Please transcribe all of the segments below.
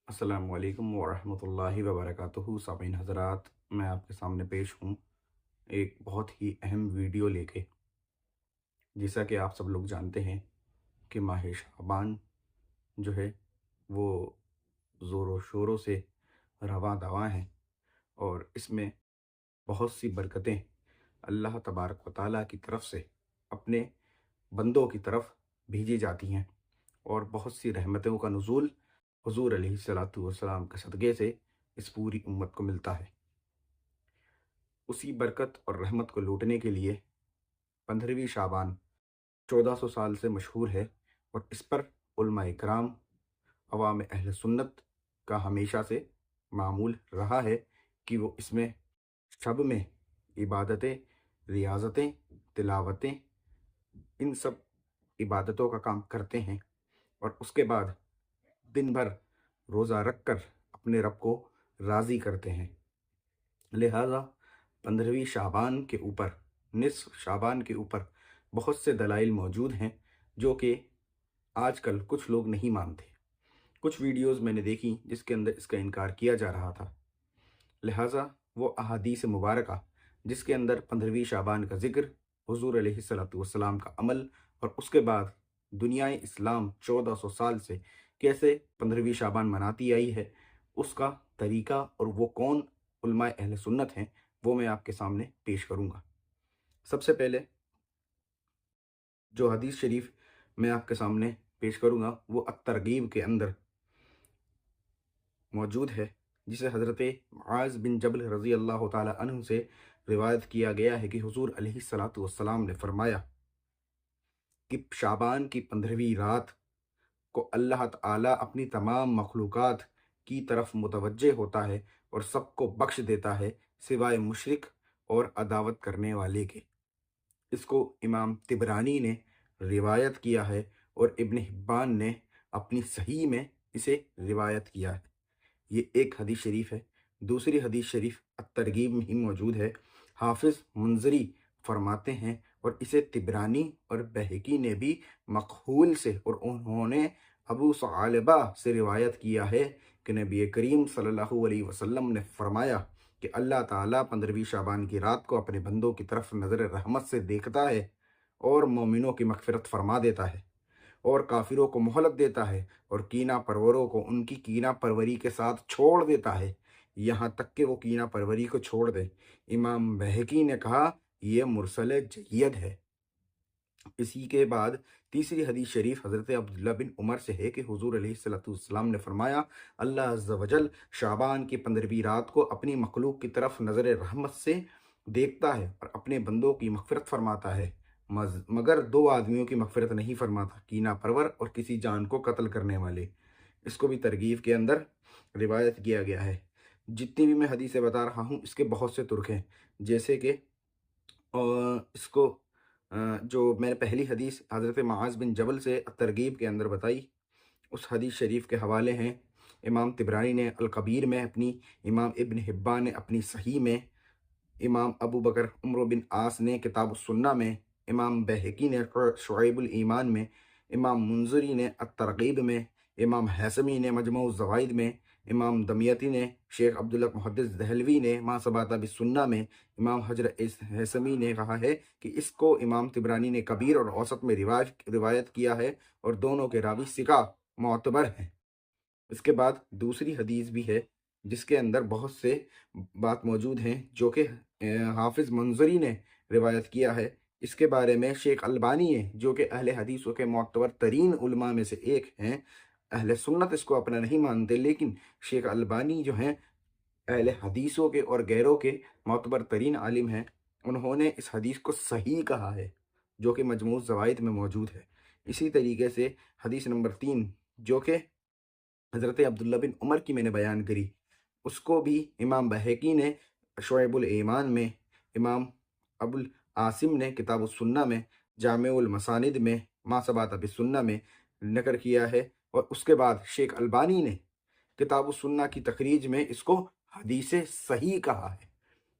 अस्सलामुअलैकुम वरहमतुल्लाहि वबरकातुहू। सामीन हज़रात, मैं आपके सामने पेश हूँ एक बहुत ही अहम वीडियो लेके। जैसा कि आप सब लोग जानते हैं कि माह शाबान जो है वो ज़ोरों शोरों से रवां दवां है और इसमें बहुत सी बरकतें अल्लाह तबारक व तआला की तरफ से अपने बंदों की तरफ भेजी जाती हैं और बहुत सी रहमतों का नुज़ूल हुज़ूर अलैहिस्सलातु वस्सलाम के सदक़े से इस पूरी उम्मत को मिलता है। उसी बरकत और रहमत को लूटने के लिए 15वीं शाबान 1400 साल से मशहूर है और इस पर उलमाए किराम, अवाम अहले सुन्नत का हमेशा से मामूल रहा है कि वो इसमें शब में इबादतें, रियाज़तें, तिलावतें, इन सब इबादतों का काम करते हैं और उसके बाद दिन भर रोज़ा रख कर अपने रब को राज़ी करते हैं। लिहाजा 15वीं शाबान के ऊपर, निस्फ़ शाबान के ऊपर बहुत से दलाइल मौजूद हैं जो कि आजकल कुछ लोग नहीं मानते। कुछ वीडियोज़ मैंने देखी जिसके अंदर इसका इनकार किया जा रहा था। लिहाजा वो अहादीस मुबारका जिसके अंदर 15वीं शाबान का ज़िक्र, हुज़ूर अलैहिस्सलातु वस्सलाम का अमल और उसके बाद दुनियाए इस्लाम 1400 साल से कैसे 15वीं शाबान मनाती आई है, उसका तरीका और वो कौन उलमाए अहले सुन्नत हैं, वो मैं आपके सामने पेश करूँगा। सबसे पहले जो हदीस शरीफ मैं आपके सामने पेश करूँगा वो अत-तरगीब के अंदर मौजूद है, जिसे हज़रत मुआज़ बिन जबल रज़ी अल्लाह ताला अन्हु से रिवायत किया गया है कि हुज़ूर अलैहिस्सलातु वस्सलाम ने फरमाया कि शाबान की 15वीं रात को अल्लाह ताला अपनी तमाम मखलूक़ात की तरफ मुतवज्जे होता है और सबको बख्श देता है सिवाय मुशरिक और अदावत करने वाले के। इसको इमाम तिबरानी ने रिवायत किया है और इब्न हिब्बान ने अपनी सही में इसे रिवायत किया है। ये एक हदीस शरीफ है। दूसरी हदीस शरीफ अत-तरगीब में ही मौजूद है। हाफ़िज़ मुंज़री फरमाते हैं और इसे तिबरानी और बहकी ने भी मक़हूल से और उन्होंने अबू सआलबा से रिवायत किया है कि नबी करीम सल्लल्लाहु अलैहि वसल्लम ने फरमाया कि अल्लाह ताला 15वीं शाबान की रात को अपने बंदों की तरफ नज़र रहमत से देखता है और मोमिनों की मग़फ़िरत फ़रमा देता है और काफिरों को मोहलत देता है और कीना परवरों को उनकी कीना परवरी के साथ छोड़ देता है, यहाँ तक कि वो कीना परवरी को छोड़ दें। इमाम बहकी ने कहा यह मुरसल जय्यद है। इसी के बाद तीसरी हदीस शरीफ हज़रत अब्दुल्ला बिन उमर से है कि हुज़ूर अलैहिस्सलातु वस्सलाम ने फरमाया अल्लाह अज़्ज़ व जल शाबान की 15वीं रात को अपनी मखलूक की तरफ नज़र रहमत से देखता है और अपने बंदों की मग़फ़िरत फरमाता है, मगर दो आदमियों की मग़फ़िरत नहीं फरमाता, कीना परवर और किसी जान को कत्ल करने वाले। इसको भी तरगीब के अंदर रिवायत किया गया है। जितनी भी मैं हदीसें बता रहा हूँ इसके बहुत से तुर्क हैं, जैसे कि इसको जो मैंने पहली हदीस हज़रत मुआज़ बिन जबल से तरगीब के अंदर बताई, उस हदीस शरीफ के हवाले हैं इमाम तिबरानी ने अल कबीर में अपनी, इमाम इब्न हिब्बान ने अपनी सही में, इमाम अबू बकर उमर बिन आस ने किताब सुन्ना में, इमाम बहकी ने शुअैबुल ईमान में, इमाम मुंज़री ने अत-तरग़ीब में, इमाम हैसमी ने मजमू ज़वाइद में, इमाम दमियती ने, शेख अब्दुल्ला मुहद्दिस दहलवी ने मा सबाता बिस्सुन्ना में, इमाम हजर हैसमी ने कहा है कि इसको इमाम तिबरानी ने कबीर और औसत में रिवायत किया है और दोनों के रावी सिका मोतबर हैं। इसके बाद दूसरी हदीस भी है जिसके अंदर बहुत से बात मौजूद हैं जो कि हाफिज़ मंजरी ने रिवायत किया है। इसके बारे में शेख अलबानी है जो कि अहले हदीसों के मोतबर तरीन उलमा में से एक हैं। अहले सुन्नत इसको अपना नहीं मानते, लेकिन शेख अलबानी जो हैं अहले हदीसों के और गैरों के मोतबर तरीन आलिम हैं। उन्होंने इस हदीस को सही कहा है जो कि मजमू ज़वाइद में मौजूद है। इसी तरीके से हदीस नंबर 3 जो कि हज़रत अब्दुल्ला बिन उमर की मैंने बयान करी, उसको भी इमाम बहकी ने शुअैबुल ईमान में, इमाम अबुल आसिम ने किताबुस्सुन्ना में, जामिउल मसानिद में, मा सबाता बिस्सुन्ना में नक़ल किया है और उसके बाद शेख अलबानी ने किताबुस्सुन्ना की तखरीज में इसको हदीस सही कहा है।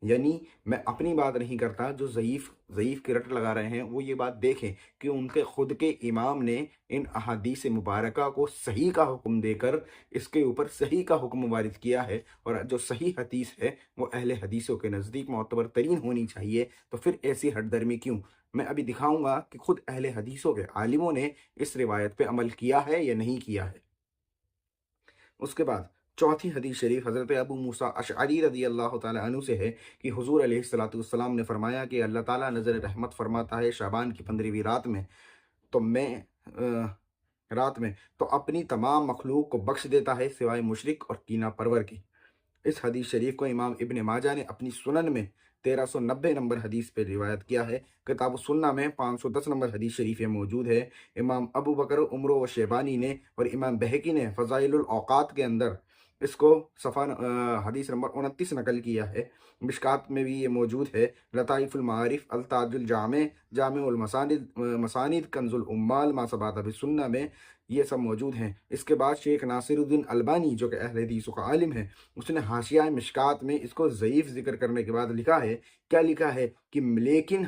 यानी मैं अपनी बात नहीं करता, जो ज़ईफ़ ज़ईफ़ की रट लगा रहे हैं वो ये बात देखें कि उनके खुद के इमाम ने इन अहादीस मुबारका को सही का हुक्म देकर इसके ऊपर सही का हुक्म वारिद किया है, और जो सही हदीस है वो अहले हदीसों के नज़दीक मोतबर तरीन होनी चाहिए। तो फिर ऐसी हठधर्मी क्यों? मैं अभी दिखाऊंगा कि खुद अहले हदीसों के आलिमों ने इस रिवायत पे अमल किया है या नहीं किया है। उसके बाद चौथी हदीस शरीफ हज़रत अबू मूसा अशअरी रज़ी अल्लाह ताला अन्हु से है कि हुज़ूर अलैहिस्सलातु वस्सलाम ने फरमाया कि अल्लाह ताला नज़र रहमत फरमाता है शाबान की 15वीं रात में, तो मैं रात में तो अपनी तमाम मखलूक को बख्श देता है सिवाय मुशरिक और कीना परवर की। इस हदीस शरीफ को इमाम इब्न माजा ने अपनी सुनन में 1390 नंबर हदीस पे रिवायत किया है। किताब सुन्ना में 510 नंबर हदीस शरीफ ये मौजूद है। इमाम अबू बकर उमर व शेबानी ने और इमाम बहकी ने फ़ज़ाइलुल औक़ात के अंदर इसको हदीस नंबर 29 नकल किया है। मिशकात में भी ये मौजूद है। लताइफ़ुल मारिफ़, अल ताजुल जामे, जामिउल मसानिद मसानिद, कंजुल उम्माल, मा सबात बि सुन्ना में ये सब मौजूद हैं। इसके बाद शेख नासिरुद्दीन अलबानी जो कि अहले हदीस का आलिम है, उसने हाशिया मिशकात में इसको ज़ईफ़ ज़िक्र करने के बाद लिखा है, क्या लिखा है कि लेकिन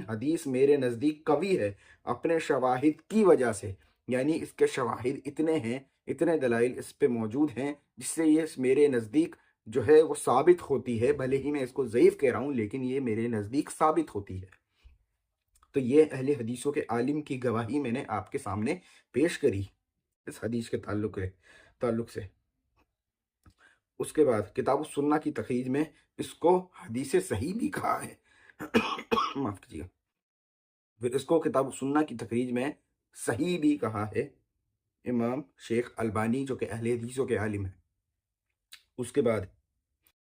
हदीस मेरे नज़दीक कवी है अपने शवाहिद की वजह से। यानी इसके शवाहिद इतने हैं, इतने दलाइल इस पे मौजूद हैं जिससे ये मेरे नज़दीक जो है वो साबित होती है। भले ही मैं इसको ज़ईफ़ कह रहा हूँ लेकिन ये मेरे नज़दीक साबित होती है। तो ये अहले हदीसों के आलिम की गवाही मैंने आपके सामने पेश करी इस हदीस के ताल्लुक से। उसके बाद किताब सुन्ना की तखरीज में इसको हदीस सही भी कहा है। माफ कीजिएगा। फिर इसको किताब सुन्ना की तखरीज में सही भी कहा है इमाम शेख अलबानी जो कि अहले हदीसों के आलिम है। उसके बाद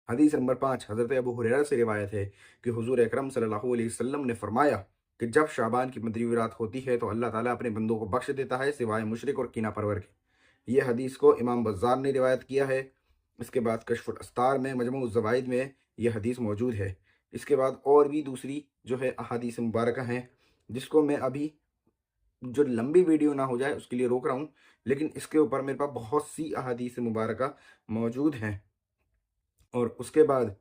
हदीस नंबर 5 हज़रत अबू हुरैरा से रिवायत है कि हुज़ूर अकरम सल्लल्लाहु अलैहि वसल्लम ने फरमाया कि जब शाबान की 15वीं रात होती है तो अल्लाह ताला अपने बंदों को बख्श देता है सिवाय मुशरिक और कीना परवर के। यह हदीस को इमाम बज़्ज़ार ने रिवायत किया है। इसके बाद कश्फुल अस्तार में मजमू ज़वाइद में यह हदीस मौजूद है। इसके बाद और भी दूसरी जो है अहादीस मुबारक हैं जिसको मैं अभी जो लंबी वीडियो ना हो जाए उसके लिए रोक रहा हूँ, लेकिन इसके ऊपर मेरे पास बहुत सी अहादीस मुबारक मौजूद हैं। और उसके बाद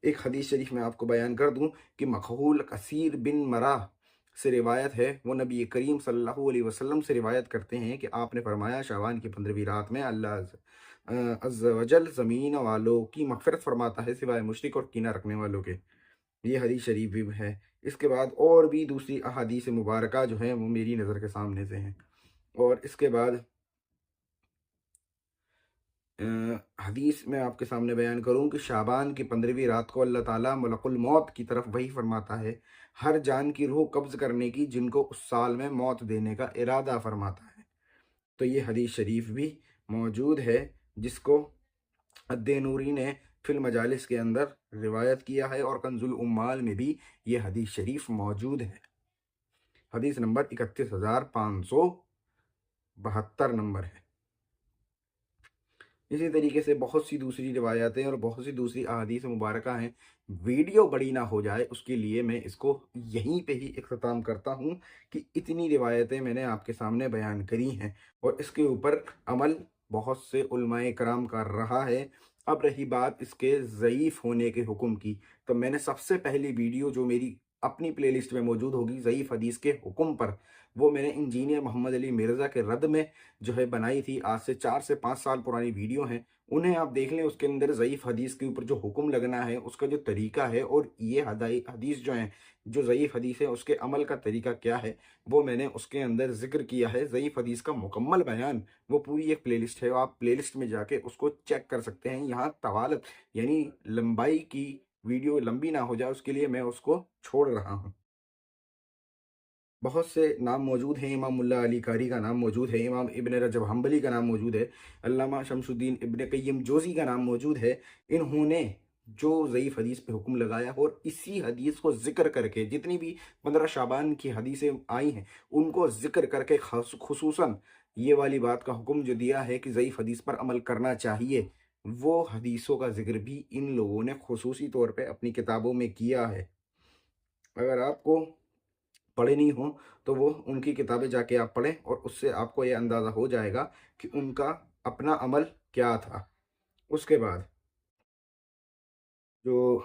एक हदीस शरीफ मैं आपको बयान कर दूं कि मखहूल कसीर बिन मरा से रिवायत है। वो नबी करीम सल्लल्लाहु अलैहि वसल्लम से रिवायत करते हैं कि आपने फरमाया शाबान की 15वीं रात में अल्लाह अज़्ज़ वजल ज़मीन वालों की मग़फ़िरत फरमाता है सिवाय मुशरिक और कीना रखने वालों के। ये हदीस शरीफ भी है। इसके बाद और भी दूसरी अहादीस मुबारका जो हैं वो मेरी नज़र के सामने से हैं। और इसके बाद हदीस में आपके सामने बयान करूँ कि शाबान की 15वीं रात को अल्लाह ताला मलकुल मौत की तरफ वही फरमाता है, हर जान की रूह कब्ज़ करने की जिनको उस साल में मौत देने का इरादा फरमाता है। तो ये हदीस शरीफ भी मौजूद है जिसको अद्दे-नूरी ने फिल मजालिस के अंदर रिवायत किया है और कंजुल उम्माल में भी ये हदीस शरीफ मौजूद है। हदीस नंबर 31,572 नंबर है। इसी तरीके से बहुत सी दूसरी रिवायतें और बहुत सी दूसरी अहादीस मुबारका हैं। वीडियो बड़ी ना हो जाए उसके लिए मैं इसको यहीं पे ही इख्तिताम करता हूँ कि इतनी रिवायतें मैंने आपके सामने बयान करी हैं और इसके ऊपर अमल बहुत से उलमाए कराम कर रहा है। अब रही बात इसके ज़ईफ़ होने के हुक्म की, तो मैंने सबसे पहली वीडियो जो मेरी अपनी प्लेलिस्ट में मौजूद होगी ज़ईफ़ हदीस के हुक्म पर, वो मैंने इंजीनियर मोहम्मद अली मिर्ज़ा के रद में जो है बनाई थी। आज से 4 से 5 साल पुरानी वीडियो हैं, उन्हें आप देख लें। उसके अंदर ज़ईफ़ हदीस के ऊपर जो हुक्म लगना है, उसका जो तरीका है और ये हदाई हदीस जो हैं, जो ज़ईफ़ हदीस है उसके अमल का तरीका क्या है, वो मैंने उसके अंदर ज़िक्र किया है। ज़ईफ़ हदीस का मुकम्मल बयान वो पूरी एक प्लेलिस्ट है, आप प्लेलिस्ट में जाके उसको चेक कर सकते हैं। यहाँ तवालत यानी लंबाई की वीडियो लंबी ना हो जाए उसके लिए मैं उसको छोड़ रहा हूँ। बहुत से नाम मौजूद हैं। इमाम मुल्ला अली कारी का नाम मौजूद है, इमाम इब्न रजब हम्बली का नाम मौजूद है, अल्लामा शमसुद्दीन इब्न क़य्यिम जोज़ी का नाम मौजूद है। इन्होंने जो ज़ईफ़ हदीस पे हुक्म लगाया और इसी हदीस को ज़िक्र करके जितनी भी 15 शाबान की हदीसें आई हैं उनको ज़िक्र करके खुसूसन ये वाली बात का हुक्म जो दिया है कि ज़ईफ़ हदीस पर अमल करना चाहिए, वो हदीसों का ज़िक्र भी इन लोगों ने खुसूसी तौर पे अपनी किताबों में किया है। अगर आपको पढ़े नहीं हों तो वो उनकी किताबें जाके आप पढ़ें और उससे आपको ये अंदाज़ा हो जाएगा कि उनका अपना अमल क्या था। उसके बाद जो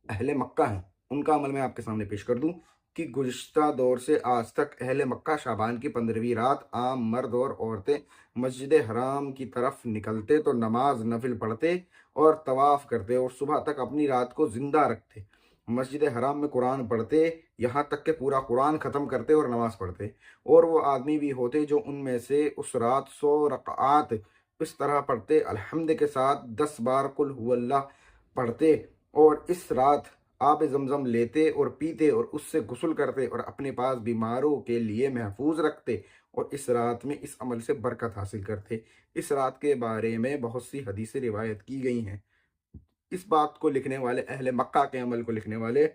अहले मक्का हैं, उनका अमल मैं आपके सामने पेश कर दूं कि गुज़िश्ता दौर से आज तक अहले मक्का शाबान की 15वीं रात आम मर्द और औरतें मस्जिद हराम की तरफ निकलते तो नमाज नफिल पढ़ते और तवाफ़ करते और सुबह तक अपनी रात को ज़िंदा रखते। मस्जिद हराम में कुरान पढ़ते, यहाँ तक कि पूरा कुरान ख़त्म करते और नमाज़ पढ़ते। और वो आदमी भी होते जो उनमें से उस रात 100 रक़आत इस तरह पढ़ते, अल्हम्द के साथ 10 बार कुल हुवल्लाह पढ़ते और इस रात आब ज़मज़म लेते और पीते और उससे गुस्ल करते और अपने पास बीमारों के लिए महफूज रखते और इस रात में इस अमल से बरकत हासिल करते। इस रात के बारे में बहुत सी हदीसें रिवायत की गई हैं। इस बात को लिखने वाले, अहले मक्का के अमल को लिखने वाले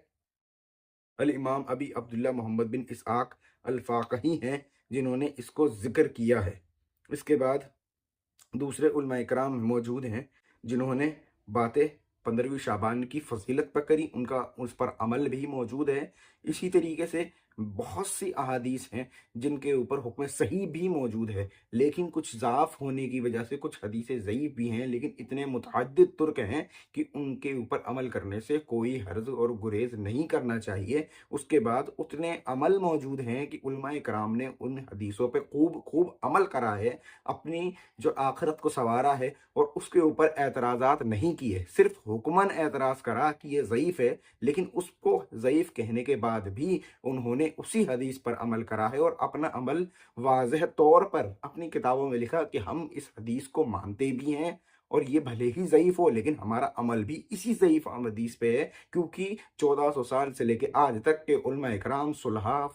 अल इमाम अबी अब्दुल्ला मोहम्मद बिन इसहाक अल फ़ाक़ही हैं, जिन्होंने इसको ज़िक्र किया है। इसके बाद दूसरे उलमा इकराम मौजूद हैं जिन्होंने बातें 15वीं शाबान की फजीलत पर करी, उनका उस पर अमल भी मौजूद है। इसी तरीके से बहुत सी अहादीस हैं जिनके ऊपर हुक्म सही भी मौजूद है, लेकिन कुछ ज़ाफ़ होने की वजह से कुछ हदीसें ज़ईफ़ भी हैं, लेकिन इतने मुतअद्दिद तुर्क हैं कि उनके ऊपर अमल करने से कोई हर्ज और गुरेज नहीं करना चाहिए। उसके बाद उतने अमल मौजूद हैं कि उलमाए कराम ने उन हदीसों पे खूब खूब अमल करा है, अपनी जो आखिरत को संवारा है और उसके ऊपर एतराज़ात नहीं किए। सिर्फ हुक्मन एतराज़ करा कि ये ज़ईफ़ है, लेकिन उसको ज़ईफ़ कहने के बाद भी उन्होंने उसी हदीस पर अमल करा है और अपना अमल वाज़ेह तौर पर अपनी किताबों में लिखा कि हम इस हदीस को मानते भी हैं और ये भले ही ज़ईफ़ हो, लेकिन हमारा अमल भी इसी ज़ईफ़ हदीस पे है, क्योंकि 1400 साल से लेके आज तक के उलमा इकराम, सुलहा,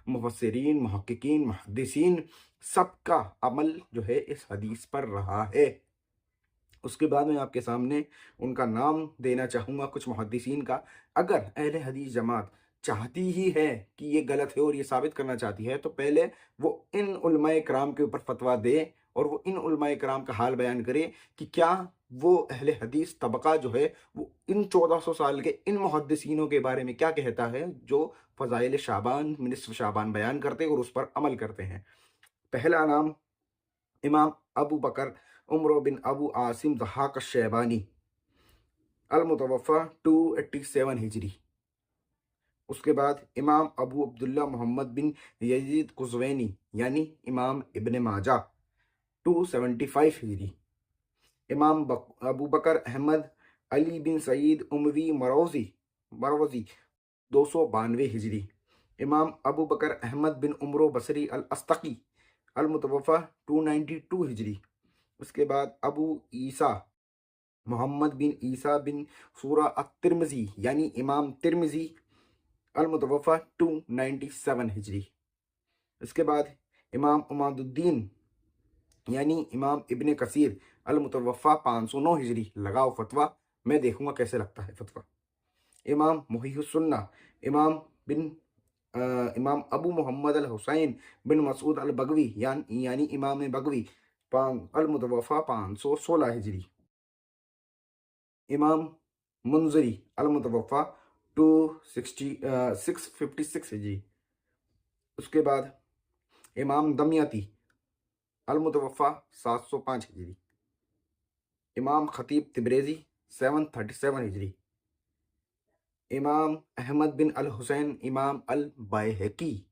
मुफस्सिरीन, मुहक्किकीन, मुहद्दिसीन, सबका अमल जो है इस हदीस पर रहा है। उसके बाद मैं आपके सामने उनका नाम देना चाहूँगा कुछ मुहद्दिसीन का। अगर अहले हदीस जमात चाहती ही है कि ये गलत है और ये साबित करना चाहती है, तो पहले वो इन उलमाए कराम के ऊपर फतवा दे और वो इन उलमाए कराम का हाल बयान करे कि क्या वो अहले हदीस तबका जो है वो इन 1400 साल के इन मुहद्दिसीनों के बारे में क्या कहता है, जो फ़ज़ाइल शाबान, निस्फ़ शाबान बयान करते और उस पर अमल करते हैं। पहला नाम इमाम अबू बकर उमर बिन अबू आसिम ज़हाक शैबानी, अल-मुतवफ़्फ़ा 287 हिजरी। उसके बाद इमाम अबू अब्दुल्ला मोहम्मद बिन यजीद कुज़वैनी यानी इमाम इब्न माजा 275 हिजरी। इमाम अबू बकर अहमद अली बिन सईद उमवी मरवज़ी 292 हिजरी। इमाम अबू बकर अहमद बिन उमरो बसरी अल अस्तकी अल-मुतवफ़्फ़ा 292 हिजरी। उसके बाद अबू ईसा मोहम्मद बिन ईसा बिन सूरा अत-तिरमिज़ी यानी इमाम तिरमिज़ी अल-मुतवफ़्फ़ा 297 हिजरी। इसके बाद इमाम उमादुद्दीन यानी इमाम इब्न कसीर अल-मुतवफ़्फ़ा 509 हिजरी। लगाओ फतवा, मैं देखूंगा कैसे लगता है फतवा। इमाम मुहियुस्सुन्ना इमाम बिन इमाम अबू मोहम्मद अल हुसैन बिन मसूद अल बगवी यानी इमाम बगवी अल-मुतवफ़्फ़ा 516 हिजरी। इमाम मुंजरी अल-मुतवफ़्फ़ा 656 हिजरी। उसके बाद इमाम दमयती अल-मुतवफ़्फ़ा 705 हिजरी। इमाम खतीब तिब्रेज़ी 737 हिजरी। इमाम अहमद बिन अल हुसैन इमाम अल बैहकी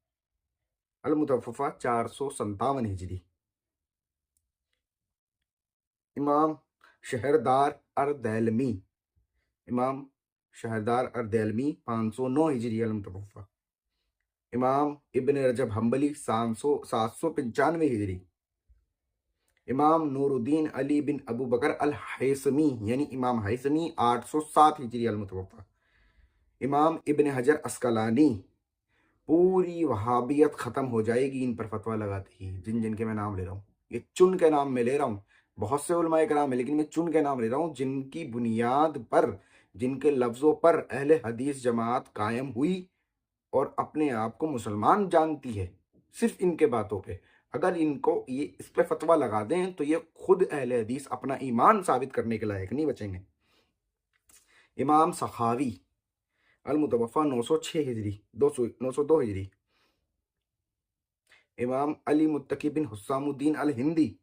अल-मुतवफ़्फ़ा 457 हिजरी। इमाम शहरदार अर-दैलमी इमाम शहरदार अर-दैलमी 509 हिजरी अल-मुतवफ़्फ़ा। इमाम इब्न रजब हम्बली 795 हिजरी। इमाम नूरुद्दीन अली बिन अबू बकर अल हैसमी यानी इमाम हैसमी 807 हिजरी अल-मुतवफ़्फ़ा। इमाम इब्न हजर अस्कलानी, पूरी वहाबियत ख़त्म हो जाएगी इन पर फतवा लगाते ही, जिन जिन के मैं नाम ले रहा हूँ, ये चुन के नाम मैं ले रहा हूँ। बहुत से उलमाए कराम है, लेकिन मैं चुन के नाम ले रहा हूँ जिनकी बुनियाद पर, जिनके लफ्ज़ों पर अहले हदीस जमात कायम हुई और अपने आप को मुसलमान जानती है, सिर्फ इनके बातों पे। अगर इनको ये इस पे फतवा लगा दें तो ये खुद अहले हदीस अपना ईमान साबित करने के लायक नहीं बचेंगे। इमाम सखावी अल-मुतवफ़्फ़ा 906 हिजरी 902 हिजरी। इमाम अली मुत्तकी बिन हुस्सामुद्दीन अल हिंदी,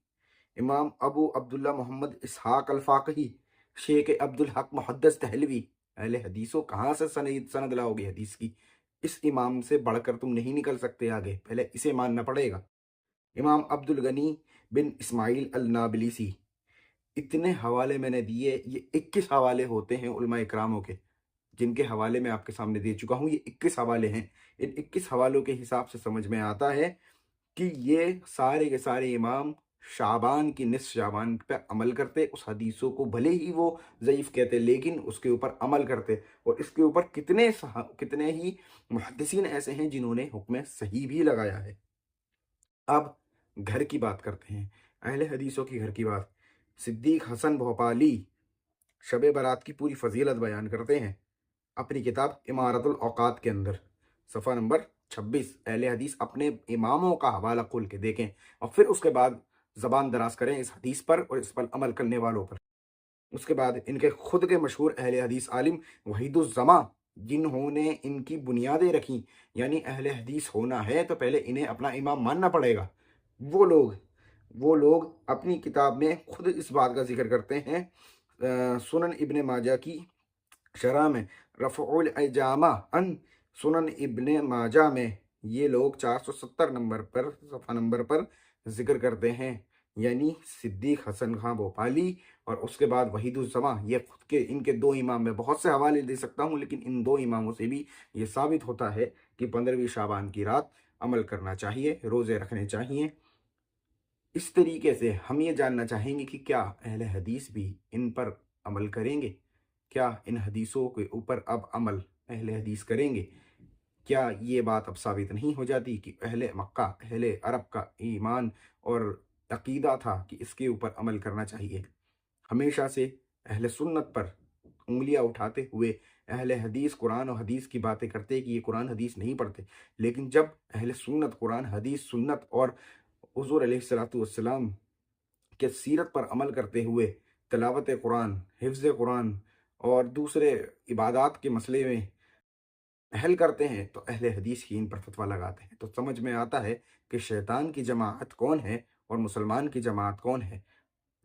इमाम अबू अब्दुल्ला मोहम्मद इसहाक अल फ़ाक़ही शेख अब्दुल हक मुहद्दिस दहलवी। अहले हदीसों कहाँ से सनद सनद लाओगे हदीस की? इस इमाम से बढ़कर तुम नहीं निकल सकते आगे, पहले इसे मानना पड़ेगा। इमाम अब्दुल गनी बिन इस्माइल अल नाबलिसी, इतने हवाले मैंने दिए, ये 21 हवाले होते हैं उलमा इकरामों के, जिनके हवाले मैं आपके सामने दे चुका हूँ। ये 21 हवाले हैं। इन 21 हवालों के हिसाब से समझ में आता है कि ये सारे के सारे इमाम शाबान की निस्फ शाबान पर अमल करते, उस हदीसों को भले ही वो ज़ईफ़ कहते लेकिन उसके ऊपर अमल करते। और इसके ऊपर कितने ही मुहद्दिसीन ऐसे हैं जिन्होंने हुक्म सही भी लगाया है। अब घर की बात करते हैं, अहले हदीसों की घर की बात। सिद्दीक हसन भोपाली शब बारात की पूरी फजीलत बयान करते हैं अपनी किताब इमारतुल औकात के अंदर, सफ़ा नंबर 26। अहले हदीस अपने इमामों का हवाला खोल के देखें और फिर उसके बाद ज़बान दराज करें इस हदीस पर और इस पर अमल करने वालों पर। उसके बाद इनके खुद के मशहूर अहले हदीस आलिम वहीदुज़्ज़मा, जिन्होंने इनकी बुनियादें रखी, यानी अहले हदीस होना है तो पहले इन्हें अपना इमाम मानना पड़ेगा। वो लोग वो लोग अपनी किताब में खुद इस बात का ज़िक्र करते हैं। सुनन इब्न माजा की शरह में रफ़उल इजामा अन सुनन इब्न माजा में ये लोग 470 नंबर पर, सफ़ा नंबर पर ज़िक्र करते हैं। यानी सिद्दीक हसन खां भोपाली और उसके बाद वहीदुज़्ज़मा, ये खुद के इनके 2 इमाम, मैं बहुत से हवाले दे सकता हूँ लेकिन इन 2 इमामों से भी ये साबित होता है कि 15वीं शाबान की रात अमल करना चाहिए, रोज़े रखने चाहिए। इस तरीके से हम ये जानना चाहेंगे कि क्या अहले हदीस भी इन पर अमल करेंगे? क्या इन हदीसों के ऊपर अब अमल अहले हदीस करेंगे? क्या ये बात अब साबित नहीं हो जाती कि अहले मक्का, अहले अरब का ईमान और अकीदा था कि इसके ऊपर अमल करना चाहिए? हमेशा से अहले सुन्नत पर उँगलियाँ उठाते हुए अहले हदीस कुरान और हदीस की बातें करते कि ये कुरान हदीस नहीं पढ़ते। लेकिन जब अहले सुन्नत कुरान, हदीस, सुन्नत और हुज़ूर अलैहिस्सलातु वस्सलाम के सीरत पर अमल करते हुए तिलावत कुरान, हिफ्ज़ कुरान और दूसरे इबादात के मसले में हल करते हैं तो अहले हदीस ही इन पर फतवा लगाते हैं। तो समझ में आता है कि शैतान की जमात कौन है और मुसलमान की जमात कौन है।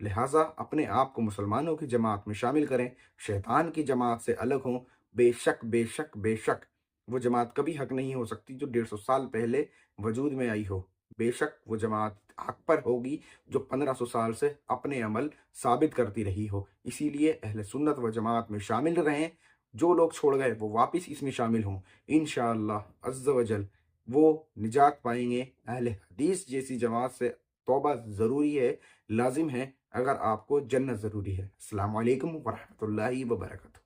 लिहाजा अपने आप को मुसलमानों की जमात में शामिल करें, शैतान की जमात से अलग हों। बेशक, बेशक, बेशक वो जमात कभी हक नहीं हो सकती जो 150 साल पहले वजूद में आई हो। बेशक वो जमात हक पर होगी जो 1500 साल से अपने अमल साबित करती रही हो। इसीलिए अहले सुन्नत व जमात में शामिल रहें। जो लोग छोड़ गए वो वापस इसमें शामिल हों। इंशाअल्लाह अज़्ज़ व जल वो निजात पाएँगे। अहले हदीस जैसी जमात से तौबा ज़रूरी है, लाज़िम है, अगर आपको जन्नत ज़रूरी है। अस्सलामु अलैकुम व रहमतुल्लाहि व बरकातहू।